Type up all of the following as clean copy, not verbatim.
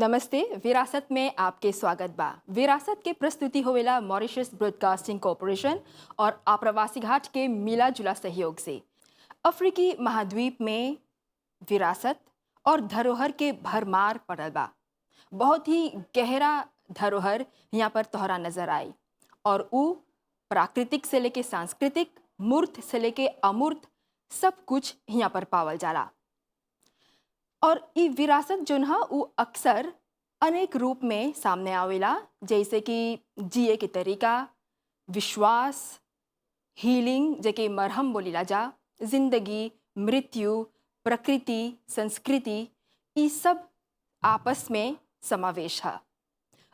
नमस्ते। विरासत में आपके स्वागत बा। विरासत के प्रस्तुति होवेला मॉरिशस ब्रॉडकास्टिंग कॉरपोरेशन और आप्रवासी घाट के मिला जुला सहयोग से। अफ्रीकी महाद्वीप में विरासत और धरोहर के भरमार पड़ल बा। बहुत ही गहरा धरोहर यहाँ पर तोहरा नजर आई और ऊ प्राकृतिक से लेके सांस्कृतिक, मूर्त से लेके अमूर्त सब कुछ यहाँ पर पावल जाला। और ई विरासत जोन ह उ अक्सर अनेक रूप में सामने आवेला, जैसे कि जिए के तरीका, विश्वास, हीलिंग जेके मरहम बोलीला जा, जिंदगी, मृत्यु, प्रकृति, संस्कृति, ई सब आपस में समावेश है।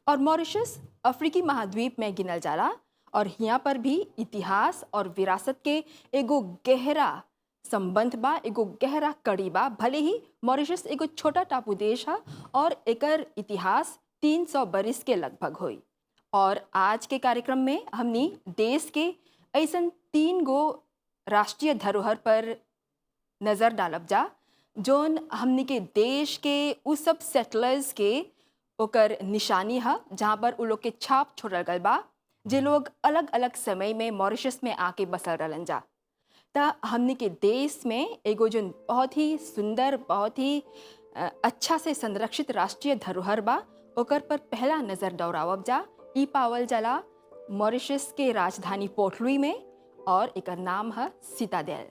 और मॉरिशस अफ्रीकी महाद्वीप में गिनल जाला और यहाँ पर भी इतिहास और विरासत के एगो गहरा संबंध बा, एगो गहरा कड़ी बा। भले ही मॉरिशस एगो छोटा टापू देश है और एकर इतिहास 300 बरिस के लगभग होई। और आज के कार्यक्रम में हमनी देश के ऐसन 3 गो राष्ट्रीय धरोहर पर नज़र डालब जा, जोन हमनी के देश के उस सब सेटलर्स के ओकर निशानी है, जहाँ पर उ लोग के छाप छोड़ल गल बा, जे लोग अलग अलग समय में मॉरिशस में आके बसल रहलन जा। ता हमनी के देश में एगो जो बहुत ही सुंदर, बहुत ही अच्छा से संरक्षित राष्ट्रीय धरोहर बा, ओकर पर पहला नज़र दौड़ावब जा। ई पावल जाला मॉरिशस के राजधानी पोर्ट लुई में और एकर नाम है सिटाडेल।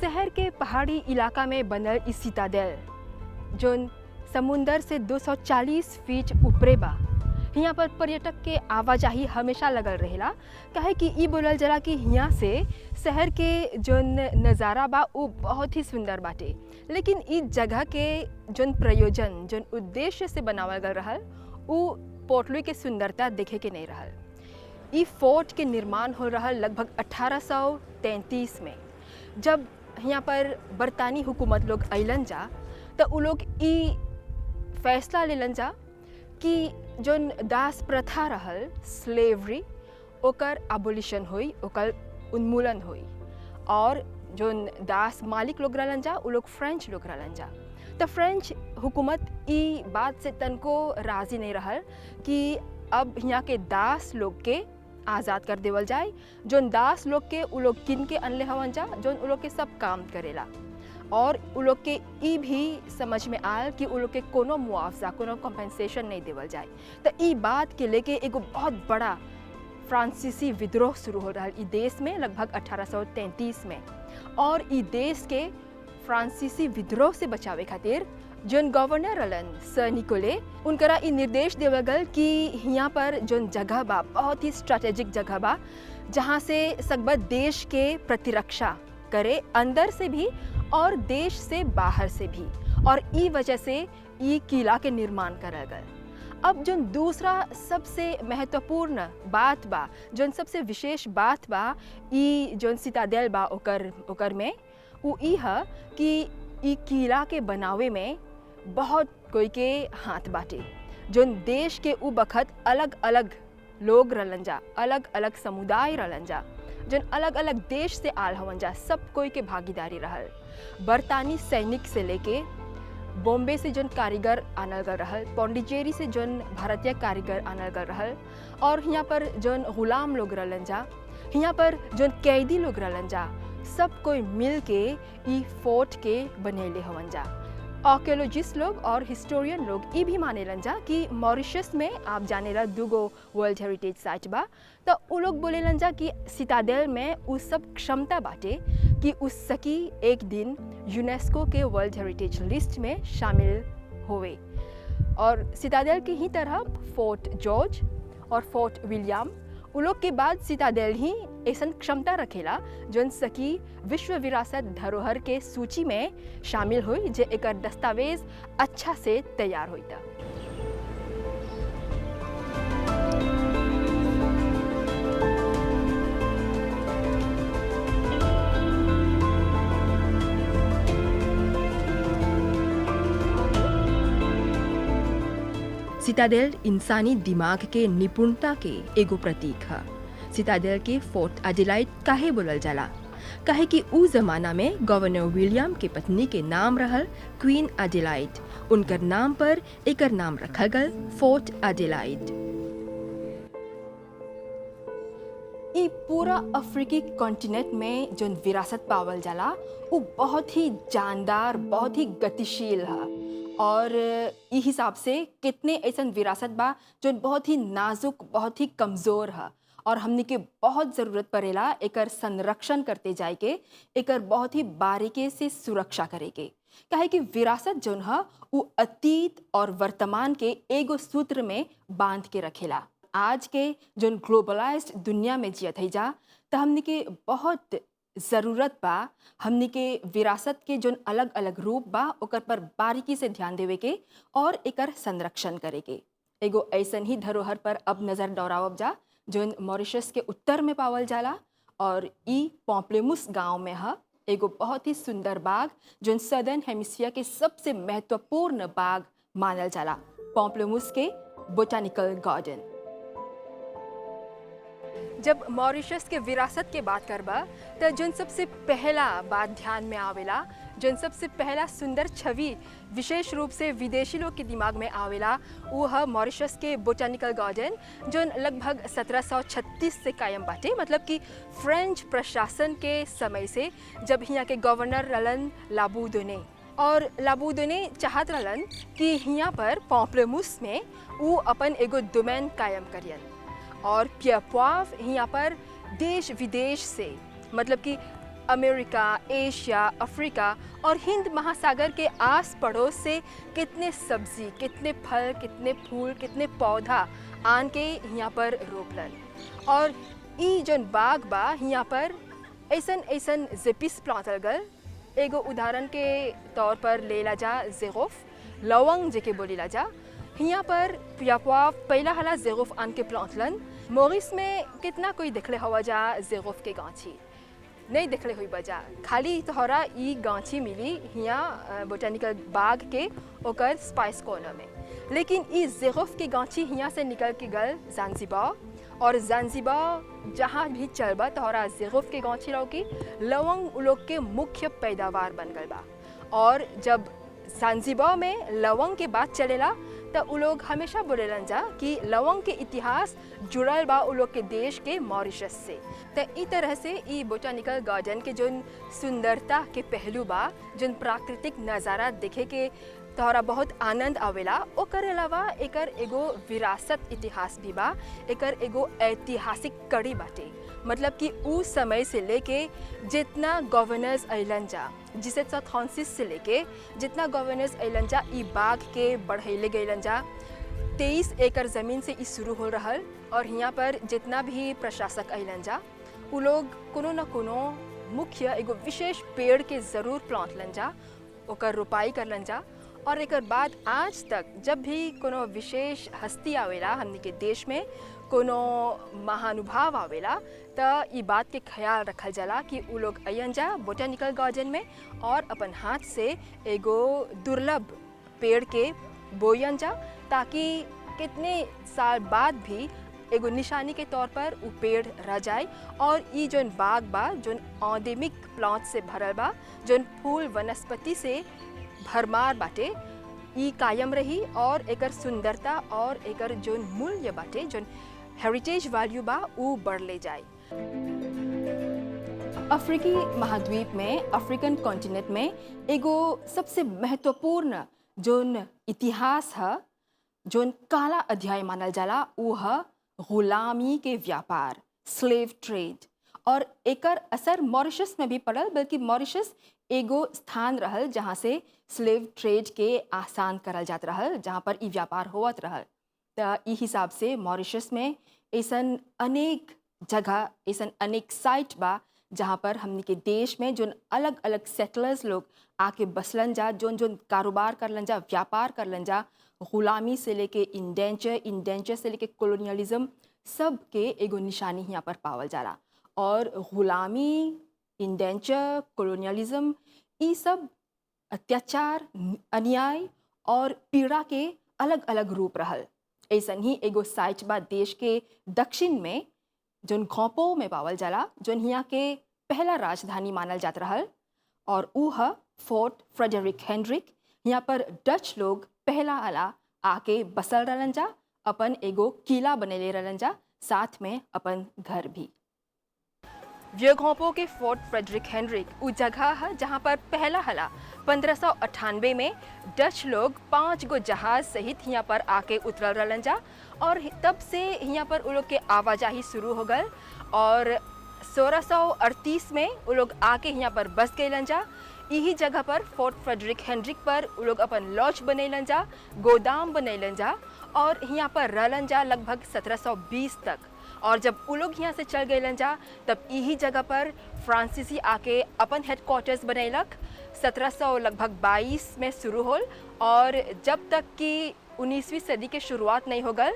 शहर के पहाड़ी इलाका में बनल ई सिटाडेल जोन समुंदर से 240 फीट ऊपरे बा। यहाँ पर पर्यटक के आवाजाही हमेशा लगल रहेला, काहे कि ई बोलल जाला कि यहाँ से शहर के जोन नज़ारा बा वो बहुत ही सुंदर बाटे। लेकिन ई जगह के जोन प्रयोजन, जोन उद्देश्य से बनावल गल रहल, वो पोर्ट लुई के सुंदरता देखे के नहीं रहल। ई फोर्ट के निर्माण हो रहल लगभग 1833 में, जब यहाँ पर बरतानी हुकूमत लोग अइलन जा तो उ लोग ई फैसला लेलन जा कि जोन दास प्रथा रहल, स्लेवरी, ओकर एबोलिशन होई, ओकर उन्मूलन होई। और जोन दास मालिक लोग रहलन जा उ लोग फ्रेंच लोग रहलन जा। तो फ्रेंच हुकूमत ई बात से तनको राज़ी नहीं रहल कि अब यहाँ के दास लोग के आज़ाद कर देवल जाए। जोन दास लोग के उ लोग किन के अनले हवन जा, जोन उ लोग के सब काम करेला। और उ लोग के ई भी समझ में आयल कि उ लोग के कोनो मुआवजा, कोनो कॉम्पेंसेशन नहीं देवल जाए। तो ई बात के लेके एगो बहुत बड़ा फ्रांसीसी विद्रोह शुरू हो रहा ई देश में लगभग 1833 में। और ई देश के फ्रांसीसी विद्रोह से बचावे खातिर जोन गवर्नर रहलन सर निकोले, उनकरा ई निर्देश देवल गल कि यहाँ पर जोन जगह बा बहुत ही स्ट्रैटेजिक जगह बा, जहाँ से सकबा देश के प्रतिरक्षा करे, अंदर से भी और देश से बाहर से भी। और ई वजह से ई किला के निर्माण करल गल। अब जो दूसरा सबसे महत्वपूर्ण बात बा, जो सबसे विशेष बात बा ई जो सिटाडेल बा ओकर में उ ई है कि ई किला के बनावे में बहुत कोई के हाथ बाटे। जो देश के उ बखत अलग अलग लोग रहलन जा, अलग अलग समुदाय रहलन जा, जो अलग अलग देश से आल हवन जा, सब कोई के भागीदारी रहल। बरतानी सैनिक से लेके बॉम्बे से जोन कारीगर आनल गल रहल, पौंडीचेरी से जोन भारतीय कारीगर आनल गल रहल, और यहाँ पर जोन गुलाम लोग रहलन जा, यहाँ पर जोन कैदी लोग रहलन जा, सब कोई मिल के ई फोर्ट के बनेले हवन जा। आर्कियोलॉजिस्ट लोग और हिस्टोरियन लोग ये भी मानेलन जा कि मॉरिशस में आप जानेला 2 गो वर्ल्ड हेरिटेज साइट बा। तो उ लोग बोलेलन जा कि सिटाडेल में उस सब क्षमता बाटे कि उस सकी एक दिन यूनेस्को के वर्ल्ड हेरिटेज लिस्ट में शामिल होवे। और सिटाडेल की ही तरह फोर्ट जॉर्ज और फोर्ट विलियम उ लोग के बाद सिटाडेल ही ऐसन क्षमता रखेला जोन सकी विश्व विरासत धरोहर के सूची में शामिल हुई, जे एकर दस्तावेज अच्छा से तैयार होता। सिटाडेल इंसानी दिमाग के निपुणता के एगो प्रतीक है। सिटाडेल के फोर्ट एडिलाइड काहे बोलल जाला? काहे कि ऊ जमाना में गवर्नर विलियम के पत्नी के नाम रहल क्वीन एडिलाइड। उनकर नाम पर एकर नाम रखल गल फोर्ट एडिलाइड। ई पूरा अफ्रीकी कॉन्टिनेंट में जो विरासत पावल जाला वो बहुत ही जानदार, बहुत ही गतिशील है। और ई हिसाब से कितने ऐसन विरासत बा जो बहुत ही नाजुक, बहुत ही कमज़ोर है और हमने के बहुत ज़रूरत पड़ेला एकर संरक्षण करते जाए के, एकर बहुत ही बारीकी से सुरक्षा करे के। काहे कि विरासत जोन है वो अतीत और वर्तमान के एगो सूत्र में बांध के रखेला। आज के जो ग्लोबलाइज्ड दुनिया में जियत है जा तो हमने के बहुत ज़रूरत बा हमने के विरासत के जो अलग अलग रूप बा ओकर पर बारीकी से ध्यान देवे के और एकर संरक्षण करे के। एगो ऐसन ही धरोहर पर अब नज़र दौड़ावब जा जो मॉरिशस के उत्तर में पावल जाला और ई पॉम्प्लेमुस गांव में है। एगो बहुत ही सुंदर बाग जो सदर्न हेमिस्फीयर के सबसे महत्वपूर्ण बाग मानल जाला, पॉम्प्लेमुस के बोटानिकल गार्डन। जब मॉरिशस के विरासत के बात करबा तो जोन सबसे पहला बात ध्यान में आवेला, जोन सबसे पहला सुंदर छवि विशेष रूप से विदेशी लोग के दिमाग में आवेला वो है मॉरिशस के बोटानिकल गार्डन जोन लगभग 1736 से कायम बाटे। मतलब कि फ्रेंच प्रशासन के समय से, जब यहाँ के गवर्नर रहलन लाबूदोने, और लाबूदोने चाहत रहलन कि यहाँ पर पॉम्प्लेमुस में वो अपन एगो डोमेन कायम करियन। और पियरपॉव यहाँ पर देश विदेश से, मतलब कि अमेरिका, एशिया, अफ्रीका और हिंद महासागर के आस पड़ोस से कितने सब्जी, कितने फल, कितने फूल, कितने पौधा आन के यहाँ पर रोपलन। और ई जन बाग बा यहाँ पर ऐसन ऐसन जेपिस प्लांटल गल। एगो उदाहरण के तौर पर लेला जा ज़ेगोफ, लवंग जेके बोलीला जा। यहाँ पर पियरपॉव पहला हला ज़ेगोफ आन के प्लांटलन। मॉरिस में कितना कोई देखले हवा जा ज़ेगोफ के गांची नहीं देखले हुई बजा, खाली तोहरा ई गांची मिली यहाँ बोटानिकल बाग के ओकर स्पाइस कॉर्नर में। लेकिन ई ज़ेगोफ के गांची यहाँ से निकल के गल ज़ांज़िबार, और ज़ांज़िबार जहाँ भी चलबा तोहरा ज़ेगोफ के गांची लौकी। लवंग उ लोग के मुख्य पैदावार बन गल बा। और जब ज़ांज़िबार में लवंग के बात चलेला तो उ लोग हमेशा बोलेलन जा कि लवंग के इतिहास जुड़ल बा उ लोग के देश के मॉरिशस से। तो ई तरह से ई बोटानिकल गार्डन के जोन सुंदरता के पहलू बा, जोन प्राकृतिक नज़ारा देखे के तोहरा बहुत आनंद आवेला, ओकर अलावा एकर एगो विरासत इतिहास भी बा, एकर एगो ऐतिहासिक कड़ी बाटे। मतलब कि उस समय से लेके जितना गवर्नर्स अइलन जा, जिसे 1736 से लेके जितना गवर्नर्स अइलन जा ई बाग के बढ़ैले गइलन जा। 23 एकड़ ज़मीन से ई शुरू हो रहल और यहाँ पर जितना भी प्रशासक अइलन जा उ लोग कोनो न कोनो मुख्य एगो विशेष पेड़ के ज़रूर प्लांटलन जा, ओकर रोपाई करलन जा। और एक बाद आज तक जब भी कोनो विशेष हस्ती आवेला हमनी के देश में, कोनो महानुभाव आवेला, तो ई बात के ख्याल रखल जाला कि उ लोग अयन जा बोटानिकल गार्डन में और अपन हाथ से एगो दुर्लभ पेड़ के बोयन जा, ताकि कितने साल बाद भी एगो निशानी के तौर पर उ पेड़ रह जाए। और ई जोन बाग बा जोन एंडेमिक प्लांट से भरल बा, जोन फूल वनस्पति से भरमार बाटे, ई कायम रही और एकर सुंदरता और एकर जोन मूल्य बाटे, जोन हेरिटेज वैल्यू बा उ बढ़ ले जाए। अफ्रीकी महाद्वीप में, अफ्रीकन कॉन्टिनेंट में एगो सबसे महत्वपूर्ण जोन इतिहास है, जोन काला अध्याय मानल जाला, वो है गुलामी के व्यापार, स्लेव ट्रेड। और एकर असर मॉरिशस में भी पड़ल, बल्कि मॉरिशस एगो स्थान रहल जहाँ से स्लेव ट्रेड के आसान करल जात रहल, जहाँ पर ई व्यापार होवत रहल। तो ई हिसाब से मॉरिशस में ऐसन अनेक जगह, ऐसन अनेक साइट बा जहाँ पर हमनी के देश में जोन अलग अलग सेटलर्स लोग आके बसलन जा, जोन जोन कारोबार करलन जा, व्यापार करलन जा, गुलामी से लेके इंडेंचर, इंडेंचर से लेके कॉलोनियलिज्म, सब के एगो निशानी यहाँ पर पावल जाला। और गुलामी, इंडेंचर, कॉलोनियलिज्म, ये सब अत्याचार, अन्याय और पीड़ा के अलग अलग रूप रहल। ऐसन ही एगो साइट बा देश के दक्षिण में, जोन घोंपो में पावल जाला, जोन हियाँ के पहला राजधानी मानल जात रहल। और ऊ ह फोर्ट फ्रेडरिक हेनरिक। यहाँ पर डच लोग पहला हला आके बसल रहलन जा, अपन एगो किला बनेले रहलन जा, साथ में अपन घर भी। व्योघोंपो के फोर्ट फ्रेडरिक हेनरिक उ जगह है जहाँ पर पहला हला 1598 में डच लोग 5 गो जहाज सहित यहाँ पर आके उतरल रहलन जा। और तब से यहाँ पर उ लोग के आवाजाही शुरू हो गल। और 1638 में उ लोग आके यहाँ पर बस गइलन जा। यही जगह पर फोर्ट फ्रेडरिक हेनरिक पर उ लोग अपन लॉज बनैलन जा, गोदाम बनैलन जा और यहाँ पर रहलन जा लगभग 1720 तक। और जब उ लोग यहाँ से चल गइलन जा तब यही जगह पर फ्रांसीसी आके अपन हेडक्वार्टर्स बनैलक। 1700 लगभग 22 में शुरू होल और जब तक कि 19वीं सदी के शुरुआत नहीं हो गल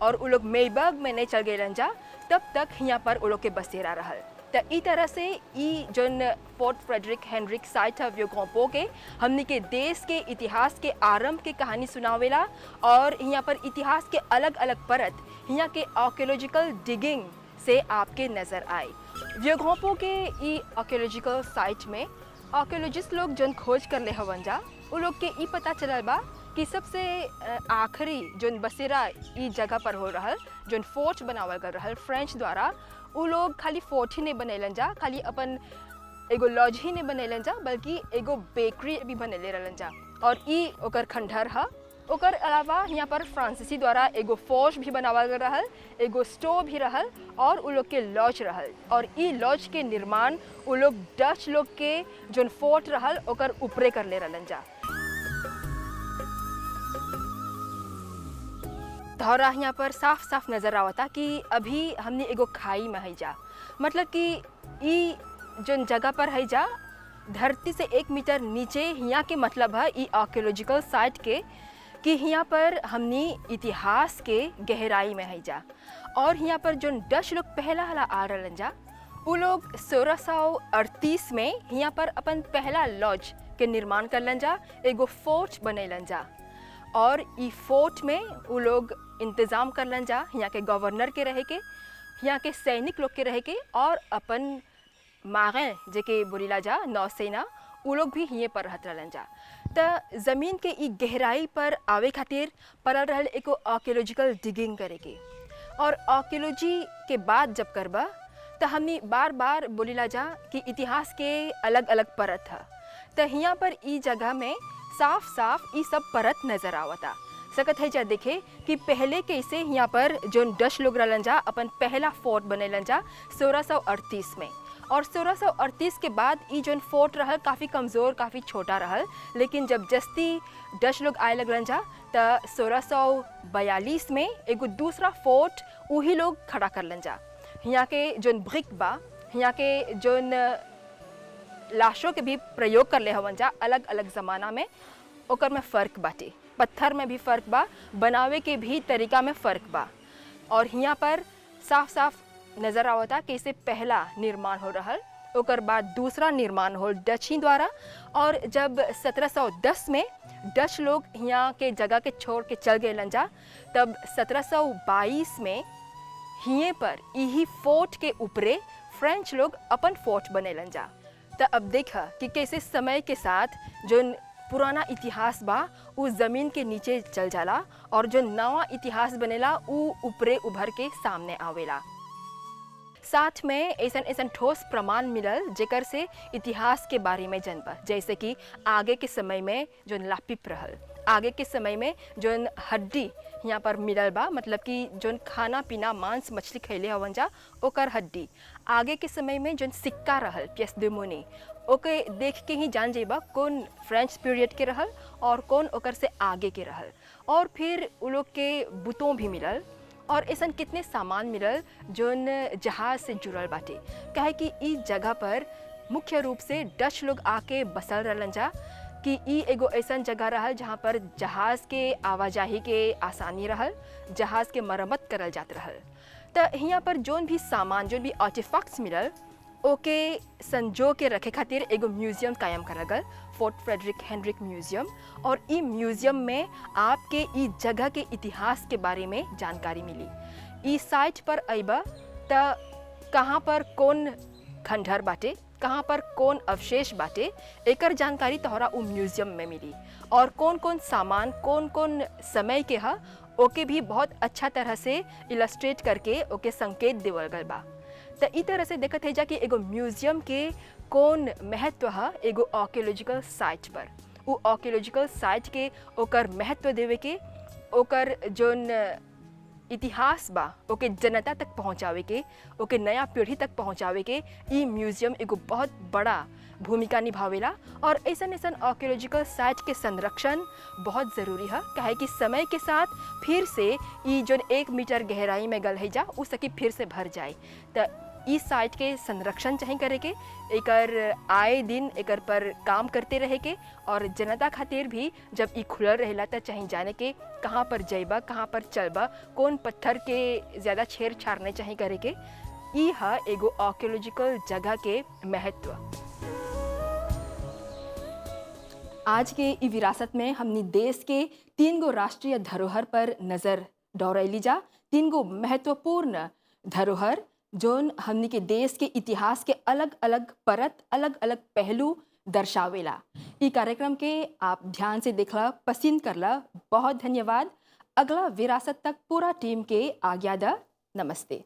और उ लोग मेबर्ग में नहीं चल गइलन जा, तब तक यहाँ पर उ लोग के बसेरा रहल। तो ई तरह से ई जोन फोर्ट फ्रेडरिक हेनरिक साइट है व्योघोंपो के हमनी के देश के इतिहास के आरंभ के कहानी सुनावेला। और यहाँ पर इतिहास के अलग अलग परत यहाँ के आर्कियोलॉजिकल डिगिंग से आपके नज़र आए। व्योघोंपो के ई आर्कियोलॉजिकल साइट में आर्कियोलॉजिस्ट लोग जोन खोज कर ले हवन जा, उ लोग के ई पता चलल बा कि सबसे आखिरी जोन बसेरा ई जगह पर हो रहल, जोन फोर्ट बनावल कर रहल फ्रेंच द्वारा, उ लोग खाली फोर्ट ही नहीं बनैलन जा, खाली अपन एगो लॉज ही नहीं बनैलन जा, बल्कि एगो बेकरी भी बनैले रहलन जा। और ई ओकर खंडहर है। ओकर अलावा यहाँ पर फ्रांसीसी द्वारा एगो फौज भी बनावल गल रहल, एगो स्टोव भी रहल और उ लोग के लॉज रहल। और ई लॉज के निर्माण उ लोग डच लोग के जोन फोर्ट रहल ओकर ऊपरे कर ले रहलन जा। तोहरा यहाँ पर साफ साफ नज़र आवता कि अभी हमने एगो खाई में है जा, मतलब कि ई जोन जगह पर है जा धरती से 1 मीटर नीचे, यहाँ के मतलब है ई आर्कियोलॉजिकल साइट के कि यहाँ पर हमने इतिहास के गहराई में है जा। और यहाँ पर जोन डच लोग पहला हला आ रहलन जा, उ लोग 1638 में यहाँ पर अपन पहला लॉज के निर्माण करलन जा, एगो फोर्ट बनैलन जा। और ई फोर्ट में उ लोग इंतज़ाम करलन जा यहाँ के गवर्नर के रहे के, यहाँ के सैनिक लोग के रहे के, और अपन मागे जेके बोलीला जा नौसेना, उ लोग भी यहीं पर रहत रहलन जा। तो ज़मीन के ई गहराई पर आवे खातिर पड़ल रहल एको आर्कियोलॉजिकल डिगिंग करे के। और आर्कियोलॉजी के बाद जब करबा तो हमने बार बार बोलीला जा कि इतिहास के अलग अलग परत है। तो यहाँ पर ई जगह में साफ साफ ई सब परत नज़र आवता। सकत है जा देखे कि पहले कैसे यहाँ पर जो डच लोग रहलन जा अपन पहला फोर्ट बनैलन जा 1638 में। और 1638 के बाद ई जोन फोर्ट रहल काफ़ी कमज़ोर, काफ़ी छोटा रहल। लेकिन जब जस्ती डच लोग आए लगलन जा तो 1642 में एगो दूसरा फोर्ट वही लोग खड़ा करलन जा। यहाँ के जोन ब्रिक बा, यहाँ के जोन लाशों के भी प्रयोग कर ले हवन जा अलग अलग ज़माना में, ओकर में फ़र्क बाटे। पत्थर में भी फ़र्क बा, बनावे के भी तरीका में फ़र्क बा। और यहाँ पर साफ साफ नज़र आवता कि इसे पहला निर्माण हो रहल, ओकर बाद दूसरा निर्माण हो डची द्वारा। और जब 1710 में डच लोग यहाँ के जगह के छोड़ के चल गए जा, तब 1722 में हिये पर यही फोर्ट के ऊपरे फ्रेंच लोग अपन फोर्ट बनेलन जा। तो अब देखा कि कैसे समय के साथ जो पुराना इतिहास बा उ ज़मीन के नीचे चल जाला और जो नवा इतिहास बनेला उ ऊपरे उभर के सामने आवेला। साथ में ऐसन ठोस प्रमाण मिलल जेकर से इतिहास के बारे में जनबा, जैसे कि आगे के समय में जो लापिप रहल, आगे के समय में जो हड्डी यहाँ पर मिलल बा, मतलब कि जो खाना पीना मांस मछली खैले हवन जा ओकर हड्डी। आगे के समय में जो सिक्का रहल पियस दे मोनी, ओके देख के ही जान जेबा कौन फ्रेंच पीरियड के रहल और कौन ओकर से आगे के रहल। और फिर उ लोग के बुतों भी मिलल और ऐसा कितने सामान मिलल जोन जहाज़ से जुड़ल बाटे। काहे कि ई जगह पर मुख्य रूप से डच लोग आके बसल रहलन जा कि ई एगो ऐसा जगह रहल जहाँ पर जहाज़ के आवाजाही के आसानी रहल, जहाज़ के मरम्मत करल जात रहल। तो यहाँ पर जोन भी सामान, जोन भी आर्टिफैक्ट्स मिलल, ओके संजो के रखे खातिर एगो म्यूज़ियम कायम करल गल, फोर्ट फ्रेडरिक हेनरिक म्यूज़ियम। और ई म्यूज़ियम में आपके ई जगह के इतिहास के बारे में जानकारी मिली। ई साइट पर अइबा त कहाँ पर कौन खंडहर बाटे, कहाँ पर कौन अवशेष बाटे, एकर जानकारी तोहरा उ म्यूजियम में मिली। और कौन कौन सामान कौन कौन समय के ह ओके भी बहुत अच्छा तरह से इलस्ट्रेट करके ओके संकेत देवल गल बा। त ई तरह से देखत है जा कि एगो म्यूजियम के कौन महत्व है एगो आर्कियोलॉजिकल साइट पर। उ आर्कियोलॉजिकल साइट के ओकर महत्व देवे के, ओकर जोन इतिहास बा ओके जनता तक पहुँचावे के, ओके नया पीढ़ी तक पहुँचावे के ई म्यूजियम एगो बहुत बड़ा भूमिका निभावेला। और ऐसा ऐसा आर्कियोलॉजिकल साइट के संरक्षण बहुत ज़रूरी है, काहे कि समय के साथ फिर से ई जो 1 मीटर गहराई में गल है जा उ सकी फिर से भर जाए। तो इस साइट के संरक्षण चाहे करे के, एकर आए दिन एकर पर काम करते रहे के। और जनता खातिर भी जब ई खुलल रहेला त चाहे जाने के कहाँ पर जइबा, कहाँ पर चलबा, कौन पत्थर के ज़्यादा छेड़छाड़ नहीं चाहे करे के। ई है एगो आर्कियोलॉजिकल जगह के महत्व। आज के ई विरासत में हमनी देश के 3 गो राष्ट्रीय धरोहर पर नज़र दौड़ैली जा। 3 गो महत्वपूर्ण धरोहर जोन हमनी के देश के इतिहास के अलग अलग परत, अलग अलग पहलू दर्शावेला। ई कार्यक्रम के आप ध्यान से देखला, पसंद करला, बहुत धन्यवाद। अगला विरासत तक पूरा टीम के आज्ञा दा। नमस्ते।